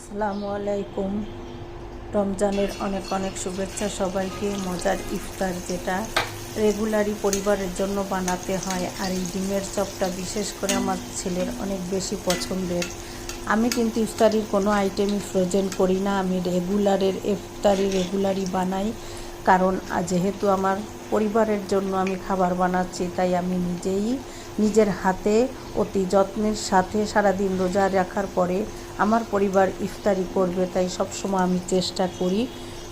আসসালামু আলাইকুম। রমজানের অনেক অনেক শুভেচ্ছা সবাইকে। মজার ইফতার যেটা রেগুলারই পরিবারের জন্য বানাতে হয়, আর এই ডিমের চপটা বিশেষ করে আমার ছেলের অনেক বেশি পছন্দের। আমি কিন্তু ইফতারির কোনো আইটেমই ফ্রোজেন করি না, আমি রেগুলারই বানাই। কারণ যেহেতু আমার পরিবারের জন্য আমি খাবার বানাচ্ছি, তাই আমি নিজের হাতে অতি যত্নের সাথে সারাদিন রোজা রাখার পরে আমার পরিবার ইফতারি করবে, তাই সবসময় আমি চেষ্টা করি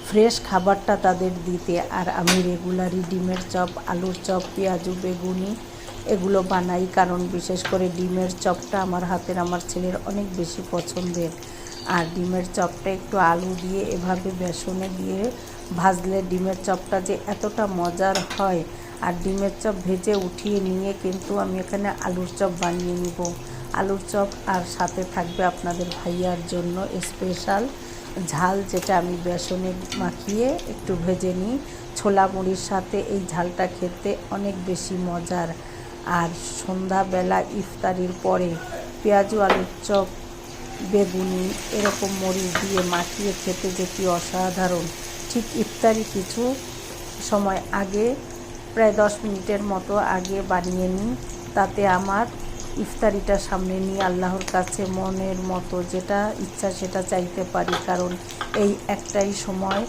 ফ্রেশ খাবারটা তাদের দিতে। আর আমি রেগুলারই ডিমের চপ, আলুর চপ, পেঁয়াজু, বেগুনি এগুলো বানাই, কারণ বিশেষ করে ডিমের চপটা আমার ছেলের অনেক বেশি পছন্দের। আর ডিমের চপটা একটু আলু দিয়ে এভাবে বেসনে দিয়ে ভাজলে ডিমের চপটা যে এতটা মজার হয়। আর ডিমের চপ ভেজে উঠিয়ে নিয়ে কিন্তু আমি এখানে আলুর চপ বানিয়ে নিব। আলুর চপ আর সাথে থাকবে আপনাদের ভাইয়ার জন্য স্পেশাল ঝাল, যেটা আমি বেসনে মাখিয়ে একটু ভেজে নিই। ছোলা মুড়ির সাথে এই ঝালটা খেতে অনেক বেশি মজার। আর সন্ধ্যাবেলা ইফতারির পরে পেঁয়াজু, আলুর চপ, বেগুনি এরকম মরিচ দিয়ে মাখিয়ে খেতে যে কি অসাধারণ। ঠিক ইফতারি কিছু সময় আগে, প্রায় 10 মিনিটের মতো আগে বানিয়ে নিই, তাতে আমার ইফতারিটা সামনে নিয়ে আল্লাহর কাছে মনের মতো যেটা ইচ্ছা সেটা চাইতে পারি। কারণ এই একটাই সময়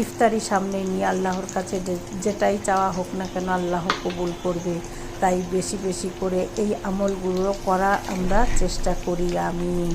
ইফতারি সামনে নিয়ে আল্লাহর কাছে যেটাই চাওয়া হোক না কেন আল্লাহ কবুল করবে। তাই বেশি বেশি করে এই আমলগুলো করা আমরা চেষ্টা করি। আমিন।